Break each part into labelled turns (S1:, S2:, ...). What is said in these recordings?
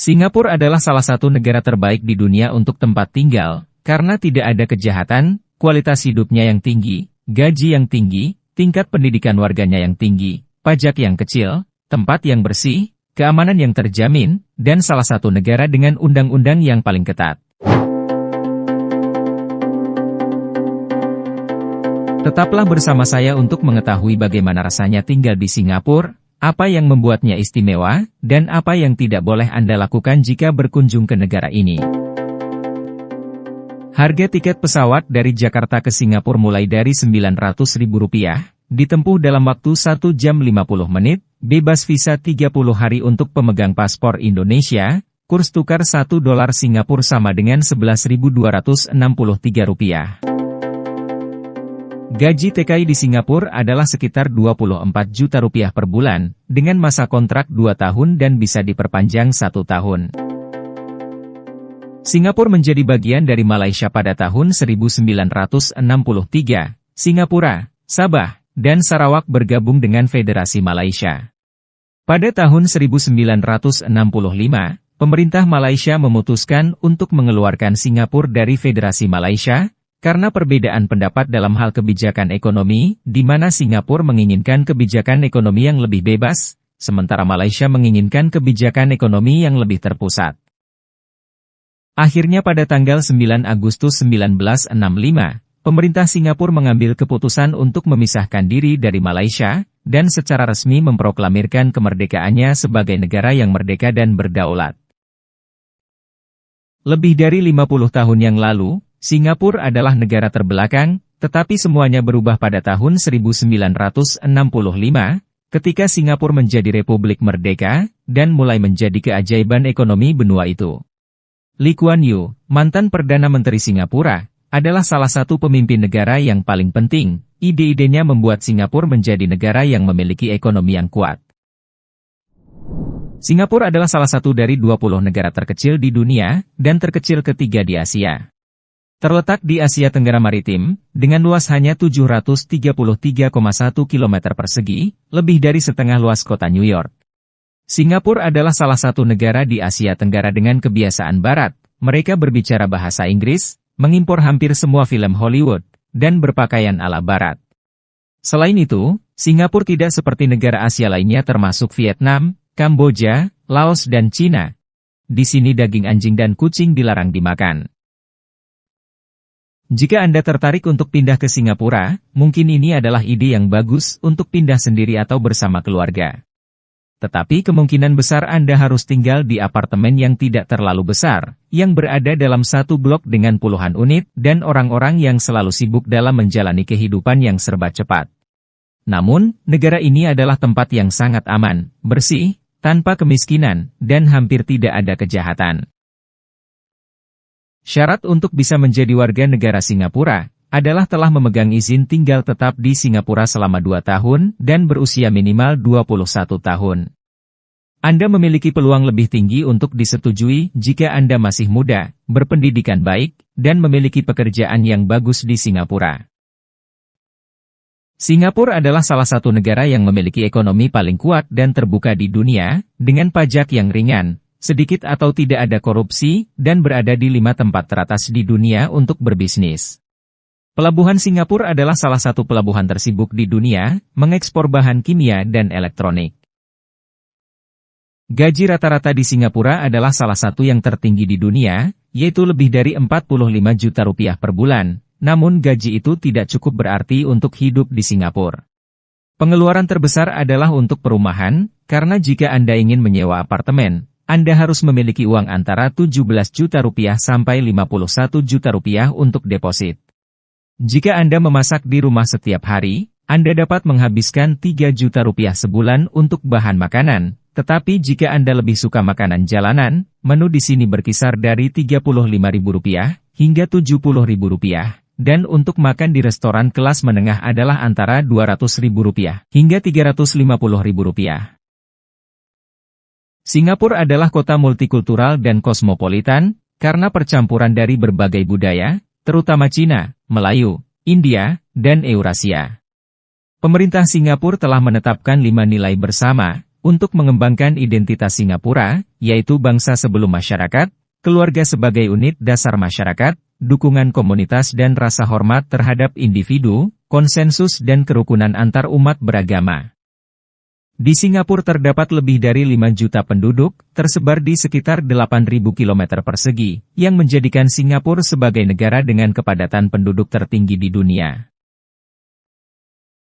S1: Singapura adalah salah satu negara terbaik di dunia untuk tempat tinggal, karena tidak ada kejahatan, kualitas hidupnya yang tinggi, gaji yang tinggi, tingkat pendidikan warganya yang tinggi, pajak yang kecil, tempat yang bersih, keamanan yang terjamin, dan salah satu negara dengan undang-undang yang paling ketat. Tetaplah bersama saya untuk mengetahui bagaimana rasanya tinggal di Singapura, apa yang membuatnya istimewa, dan apa yang tidak boleh Anda lakukan jika berkunjung ke negara ini. Harga tiket pesawat dari Jakarta ke Singapura mulai dari Rp900.000, ditempuh dalam waktu 1 jam 50 menit, bebas visa 30 hari untuk pemegang paspor Indonesia, kurs tukar $1 Singapura sama dengan Rp11.263. Gaji TKI di Singapura adalah sekitar Rp24 juta per bulan, dengan masa kontrak 2 tahun dan bisa diperpanjang 1 tahun. Singapura menjadi bagian dari Malaysia pada tahun 1963. Singapura, Sabah, dan Sarawak bergabung dengan Federasi Malaysia. Pada tahun 1965, pemerintah Malaysia memutuskan untuk mengeluarkan Singapura dari Federasi Malaysia, karena perbedaan pendapat dalam hal kebijakan ekonomi, di mana Singapura menginginkan kebijakan ekonomi yang lebih bebas, sementara Malaysia menginginkan kebijakan ekonomi yang lebih terpusat. Akhirnya pada tanggal 9 Agustus 1965, pemerintah Singapura mengambil keputusan untuk memisahkan diri dari Malaysia, dan secara resmi memproklamirkan kemerdekaannya sebagai negara yang merdeka dan berdaulat. Lebih dari 50 tahun yang lalu, Singapura adalah negara terbelakang, tetapi semuanya berubah pada tahun 1965, ketika Singapura menjadi republik merdeka, dan mulai menjadi keajaiban ekonomi benua itu. Lee Kuan Yew, mantan Perdana Menteri Singapura, adalah salah satu pemimpin negara yang paling penting. Ide-idenya membuat Singapura menjadi negara yang memiliki ekonomi yang kuat. Singapura adalah salah satu dari 20 negara terkecil di dunia, dan terkecil ketiga di Asia. Terletak di Asia Tenggara Maritim, dengan luas hanya 733,1 km persegi, lebih dari setengah luas kota New York. Singapura adalah salah satu negara di Asia Tenggara dengan kebiasaan barat, mereka berbicara bahasa Inggris, mengimpor hampir semua film Hollywood, dan berpakaian ala barat. Selain itu, Singapura tidak seperti negara Asia lainnya termasuk Vietnam, Kamboja, Laos dan Cina. Di sini daging anjing dan kucing dilarang dimakan. Jika Anda tertarik untuk pindah ke Singapura, mungkin ini adalah ide yang bagus untuk pindah sendiri atau bersama keluarga. Tetapi kemungkinan besar Anda harus tinggal di apartemen yang tidak terlalu besar, yang berada dalam satu blok dengan puluhan unit, dan orang-orang yang selalu sibuk dalam menjalani kehidupan yang serba cepat. Namun, negara ini adalah tempat yang sangat aman, bersih, tanpa kemiskinan, dan hampir tidak ada kejahatan. Syarat untuk bisa menjadi warga negara Singapura adalah telah memegang izin tinggal tetap di Singapura selama 2 tahun dan berusia minimal 21 tahun. Anda memiliki peluang lebih tinggi untuk disetujui jika Anda masih muda, berpendidikan baik, dan memiliki pekerjaan yang bagus di Singapura. Singapura adalah salah satu negara yang memiliki ekonomi paling kuat dan terbuka di dunia, dengan pajak yang ringan, sedikit atau tidak ada korupsi, dan berada di 5 tempat teratas di dunia untuk berbisnis. Pelabuhan Singapura adalah salah satu pelabuhan tersibuk di dunia, mengekspor bahan kimia dan elektronik. Gaji rata-rata di Singapura adalah salah satu yang tertinggi di dunia, yaitu lebih dari Rp45 juta per bulan, namun gaji itu tidak cukup berarti untuk hidup di Singapura. Pengeluaran terbesar adalah untuk perumahan, karena jika Anda ingin menyewa apartemen, Anda harus memiliki uang antara Rp17 juta sampai Rp51 juta untuk deposit. Jika Anda memasak di rumah setiap hari, Anda dapat menghabiskan Rp3 juta sebulan untuk bahan makanan, tetapi jika Anda lebih suka makanan jalanan, menu di sini berkisar dari Rp35.000 hingga Rp70.000, dan untuk makan di restoran kelas menengah adalah antara Rp200.000 hingga Rp350.000. Singapura adalah kota multikultural dan kosmopolitan, karena percampuran dari berbagai budaya, terutama Cina, Melayu, India, dan Eurasia. Pemerintah Singapura telah menetapkan 5 nilai bersama, untuk mengembangkan identitas Singapura, yaitu bangsa sebelum masyarakat, keluarga sebagai unit dasar masyarakat, dukungan komunitas dan rasa hormat terhadap individu, konsensus dan kerukunan antar umat beragama. Di Singapura terdapat lebih dari 5 juta penduduk, tersebar di sekitar 8.000 km persegi, yang menjadikan Singapura sebagai negara dengan kepadatan penduduk tertinggi di dunia.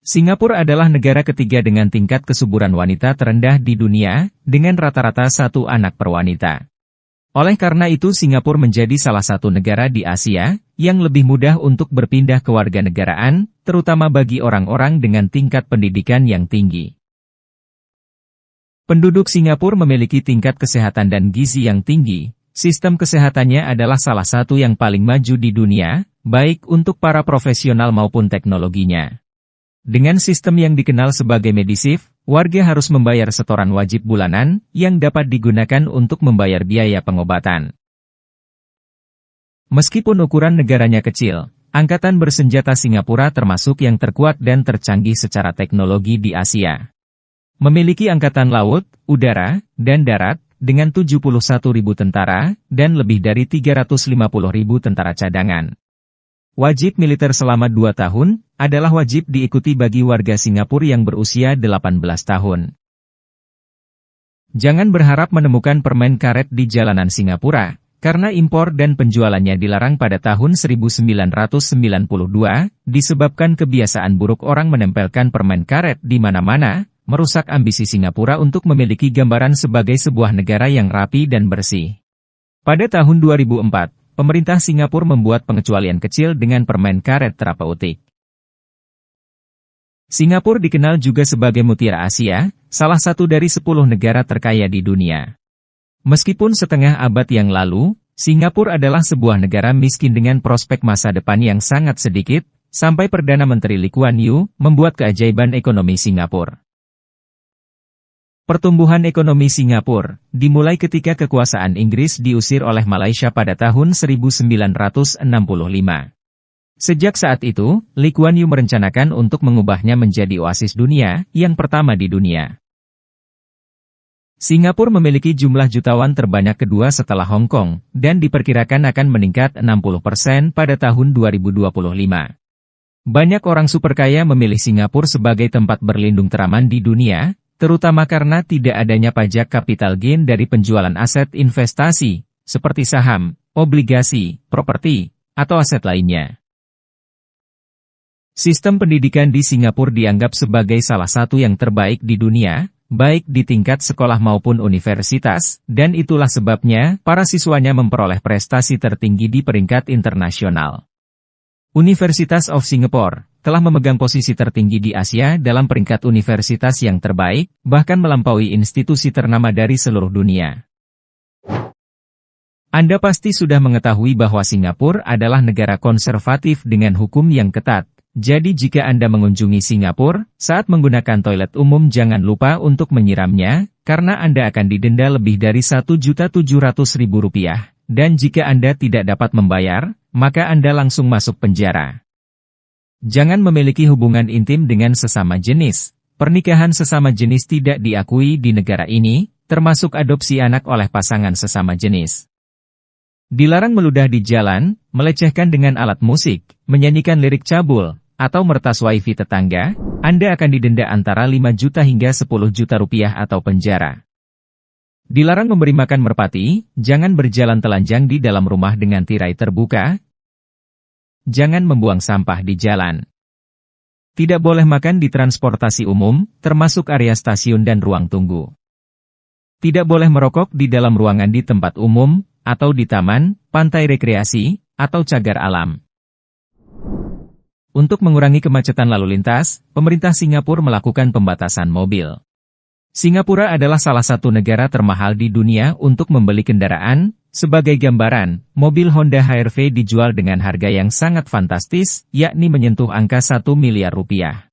S1: Singapura adalah negara ketiga dengan tingkat kesuburan wanita terendah di dunia, dengan rata-rata 1 anak per wanita. Oleh karena itu Singapura menjadi salah satu negara di Asia, yang lebih mudah untuk berpindah kewarganegaraan, terutama bagi orang-orang dengan tingkat pendidikan yang tinggi. Penduduk Singapura memiliki tingkat kesehatan dan gizi yang tinggi. Sistem kesehatannya adalah salah satu yang paling maju di dunia, baik untuk para profesional maupun teknologinya. Dengan sistem yang dikenal sebagai Medisave, warga harus membayar setoran wajib bulanan, yang dapat digunakan untuk membayar biaya pengobatan. Meskipun ukuran negaranya kecil, Angkatan Bersenjata Singapura termasuk yang terkuat dan tercanggih secara teknologi di Asia. Memiliki angkatan laut, udara, dan darat, dengan 71.000 tentara, dan lebih dari 350.000 tentara cadangan. Wajib militer selama 2 tahun, adalah wajib diikuti bagi warga Singapura yang berusia 18 tahun. Jangan berharap menemukan permen karet di jalanan Singapura, karena impor dan penjualannya dilarang pada tahun 1992, disebabkan kebiasaan buruk orang menempelkan permen karet di mana-mana, merusak ambisi Singapura untuk memiliki gambaran sebagai sebuah negara yang rapi dan bersih. Pada tahun 2004, pemerintah Singapura membuat pengecualian kecil dengan permen karet terapeutik. Singapura dikenal juga sebagai mutiara Asia, salah satu dari 10 negara terkaya di dunia. Meskipun setengah abad yang lalu, Singapura adalah sebuah negara miskin dengan prospek masa depan yang sangat sedikit, sampai Perdana Menteri Lee Kuan Yew membuat keajaiban ekonomi Singapura. Pertumbuhan ekonomi Singapura dimulai ketika kekuasaan Inggris diusir oleh Malaysia pada tahun 1965. Sejak saat itu, Lee Kuan Yew merencanakan untuk mengubahnya menjadi oasis dunia, yang pertama di dunia. Singapura memiliki jumlah jutawan terbanyak kedua setelah Hong Kong, dan diperkirakan akan meningkat 60% pada tahun 2025. Banyak orang superkaya memilih Singapura sebagai tempat berlindung teraman di dunia, terutama karena tidak adanya pajak capital gain dari penjualan aset investasi, seperti saham, obligasi, properti, atau aset lainnya. Sistem pendidikan di Singapura dianggap sebagai salah satu yang terbaik di dunia, baik di tingkat sekolah maupun universitas, dan itulah sebabnya para siswanya memperoleh prestasi tertinggi di peringkat internasional. Universitas of Singapore telah memegang posisi tertinggi di Asia dalam peringkat universitas yang terbaik, bahkan melampaui institusi ternama dari seluruh dunia. Anda pasti sudah mengetahui bahwa Singapura adalah negara konservatif dengan hukum yang ketat. Jadi jika Anda mengunjungi Singapura, saat menggunakan toilet umum jangan lupa untuk menyiramnya, karena Anda akan didenda lebih dari Rp1.700.000. Dan jika Anda tidak dapat membayar, maka Anda langsung masuk penjara. Jangan memiliki hubungan intim dengan sesama jenis. Pernikahan sesama jenis tidak diakui di negara ini, termasuk adopsi anak oleh pasangan sesama jenis. Dilarang meludah di jalan, melecehkan dengan alat musik, menyanyikan lirik cabul, atau mertas wifi tetangga, Anda akan didenda antara 5 juta hingga 10 juta rupiah atau penjara. Dilarang memberi makan merpati, jangan berjalan telanjang di dalam rumah dengan tirai terbuka, jangan membuang sampah di jalan. Tidak boleh makan di transportasi umum, termasuk area stasiun dan ruang tunggu. Tidak boleh merokok di dalam ruangan di tempat umum, atau di taman, pantai rekreasi, atau cagar alam. Untuk mengurangi kemacetan lalu lintas, pemerintah Singapura melakukan pembatasan mobil. Singapura adalah salah satu negara termahal di dunia untuk membeli kendaraan. Sebagai gambaran, mobil Honda HR-V dijual dengan harga yang sangat fantastis, yakni menyentuh angka 1 miliar rupiah.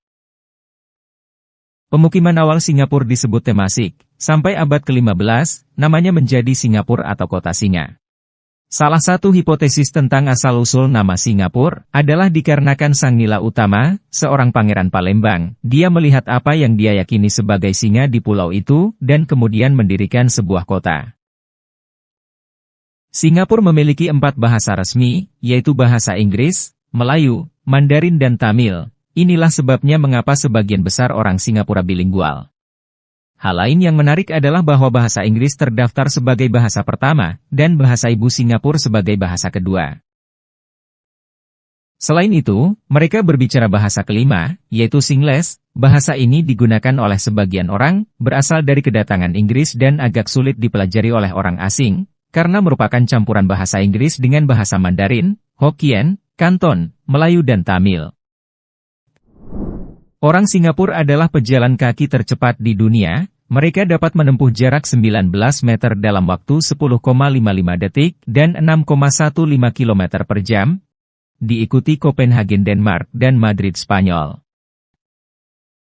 S1: Pemukiman awal Singapura disebut Temasek. Sampai abad ke-15, namanya menjadi Singapura atau Kota Singa. Salah satu hipotesis tentang asal-usul nama Singapura adalah dikarenakan Sang Nila Utama, seorang pangeran Palembang. Dia melihat apa yang dia yakini sebagai singa di pulau itu, dan kemudian mendirikan sebuah kota. Singapura memiliki 4 bahasa resmi, yaitu bahasa Inggris, Melayu, Mandarin dan Tamil. Inilah sebabnya mengapa sebagian besar orang Singapura bilingual. Hal lain yang menarik adalah bahwa bahasa Inggris terdaftar sebagai bahasa pertama, dan bahasa ibu Singapura sebagai bahasa kedua. Selain itu, mereka berbicara bahasa kelima, yaitu Singlish. Bahasa ini digunakan oleh sebagian orang, berasal dari kedatangan Inggris dan agak sulit dipelajari oleh orang asing, karena merupakan campuran bahasa Inggris dengan bahasa Mandarin, Hokkien, Kanton, Melayu dan Tamil. Orang Singapura adalah pejalan kaki tercepat di dunia. Mereka dapat menempuh jarak 19 meter dalam waktu 10,55 detik dan 6,15 km per jam. Diikuti Copenhagen Denmark dan Madrid Spanyol.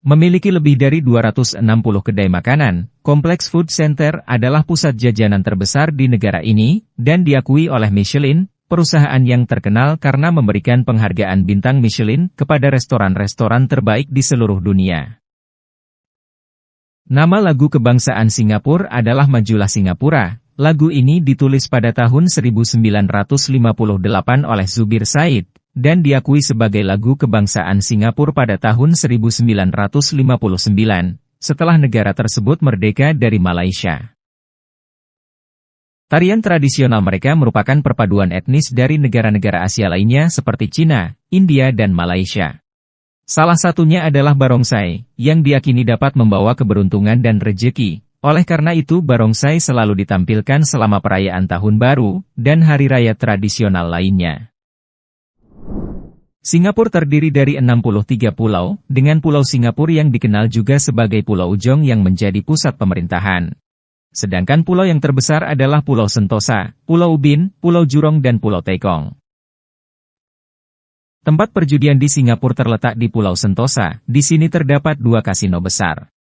S1: Memiliki lebih dari 260 kedai makanan, Kompleks Food Center adalah pusat jajanan terbesar di negara ini, dan diakui oleh Michelin, perusahaan yang terkenal karena memberikan penghargaan bintang Michelin kepada restoran-restoran terbaik di seluruh dunia. Nama lagu kebangsaan Singapura adalah Majulah Singapura. Lagu ini ditulis pada tahun 1958 oleh Zubir Said, dan diakui sebagai lagu kebangsaan Singapura pada tahun 1959, setelah negara tersebut merdeka dari Malaysia. Tarian tradisional mereka merupakan perpaduan etnis dari negara-negara Asia lainnya seperti Cina, India dan Malaysia. Salah satunya adalah barongsai, yang diakini dapat membawa keberuntungan dan rejeki. Oleh karena itu barongsai selalu ditampilkan selama perayaan Tahun Baru, dan hari raya tradisional lainnya. Singapura terdiri dari 63 pulau, dengan Pulau Singapura yang dikenal juga sebagai Pulau Ujong yang menjadi pusat pemerintahan. Sedangkan pulau yang terbesar adalah Pulau Sentosa, Pulau Ubin, Pulau Jurong dan Pulau Tekong. Tempat perjudian di Singapura terletak di Pulau Sentosa. Di sini terdapat 2 kasino besar.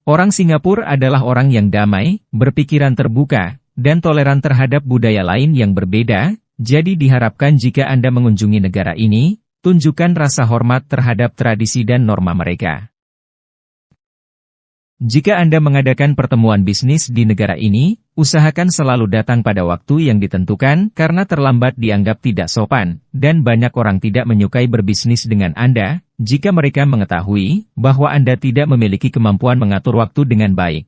S1: Orang Singapura adalah orang yang damai, berpikiran terbuka, dan toleran terhadap budaya lain yang berbeda, jadi diharapkan jika Anda mengunjungi negara ini, tunjukkan rasa hormat terhadap tradisi dan norma mereka. Jika Anda mengadakan pertemuan bisnis di negara ini, usahakan selalu datang pada waktu yang ditentukan karena terlambat dianggap tidak sopan, dan banyak orang tidak menyukai berbisnis dengan Anda, jika mereka mengetahui bahwa Anda tidak memiliki kemampuan mengatur waktu dengan baik.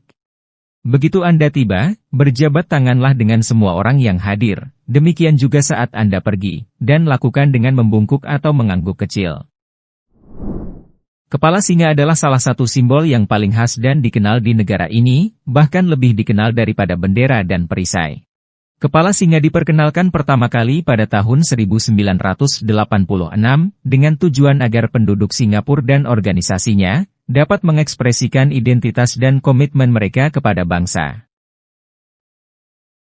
S1: Begitu Anda tiba, berjabat tanganlah dengan semua orang yang hadir, demikian juga saat Anda pergi, dan lakukan dengan membungkuk atau mengangguk kecil. Kepala singa adalah salah satu simbol yang paling khas dan dikenal di negara ini, bahkan lebih dikenal daripada bendera dan perisai. Kepala singa diperkenalkan pertama kali pada tahun 1986, dengan tujuan agar penduduk Singapura dan organisasinya dapat mengekspresikan identitas dan komitmen mereka kepada bangsa.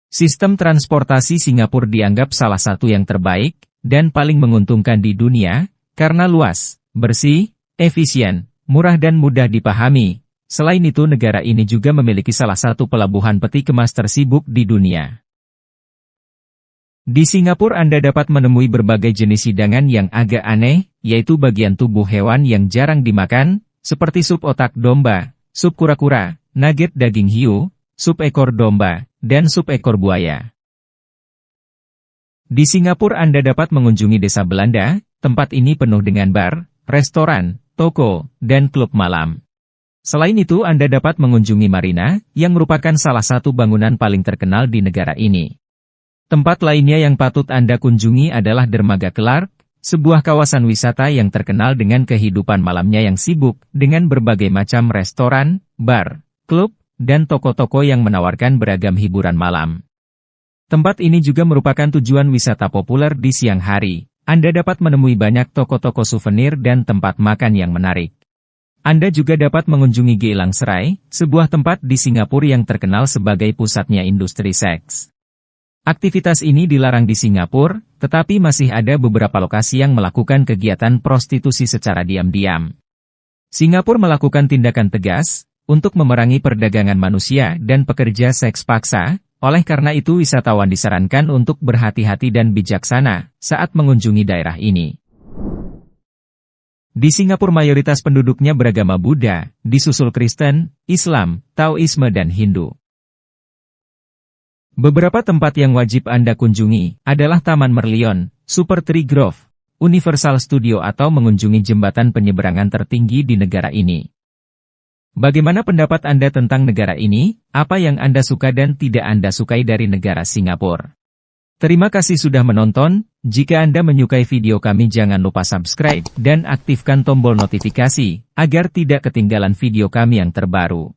S1: Sistem transportasi Singapura dianggap salah satu yang terbaik dan paling menguntungkan di dunia, karena luas, bersih, efisien, murah dan mudah dipahami. Selain itu negara ini juga memiliki salah satu pelabuhan peti kemas tersibuk di dunia. Di Singapura Anda dapat menemui berbagai jenis hidangan yang agak aneh, yaitu bagian tubuh hewan yang jarang dimakan, seperti sup otak domba, sup kura-kura, nugget daging hiu, sup ekor domba, dan sup ekor buaya. Di Singapura Anda dapat mengunjungi desa Belanda, tempat ini penuh dengan bar, restoran, toko, dan klub malam. Selain itu Anda dapat mengunjungi marina, yang merupakan salah satu bangunan paling terkenal di negara ini. Tempat lainnya yang patut Anda kunjungi adalah Dermaga Clark, sebuah kawasan wisata yang terkenal dengan kehidupan malamnya yang sibuk, dengan berbagai macam restoran, bar, klub, dan toko-toko yang menawarkan beragam hiburan malam. Tempat ini juga merupakan tujuan wisata populer di siang hari. Anda dapat menemui banyak toko-toko souvenir dan tempat makan yang menarik. Anda juga dapat mengunjungi Geylang Serai, sebuah tempat di Singapura yang terkenal sebagai pusatnya industri seks. Aktivitas ini dilarang di Singapura, tetapi masih ada beberapa lokasi yang melakukan kegiatan prostitusi secara diam-diam. Singapura melakukan tindakan tegas untuk memerangi perdagangan manusia dan pekerja seks paksa. Oleh karena itu wisatawan disarankan untuk berhati-hati dan bijaksana saat mengunjungi daerah ini. Di Singapura mayoritas penduduknya beragama Buddha, disusul Kristen, Islam, Taoisme dan Hindu. Beberapa tempat yang wajib Anda kunjungi adalah Taman Merlion, Super Tree Grove, Universal Studio atau mengunjungi jembatan penyeberangan tertinggi di negara ini. Bagaimana pendapat Anda tentang negara ini? Apa yang Anda suka dan tidak Anda sukai dari negara Singapura? Terima kasih sudah menonton. Jika Anda menyukai video kami jangan lupa subscribe dan aktifkan tombol notifikasi, agar tidak ketinggalan video kami yang terbaru.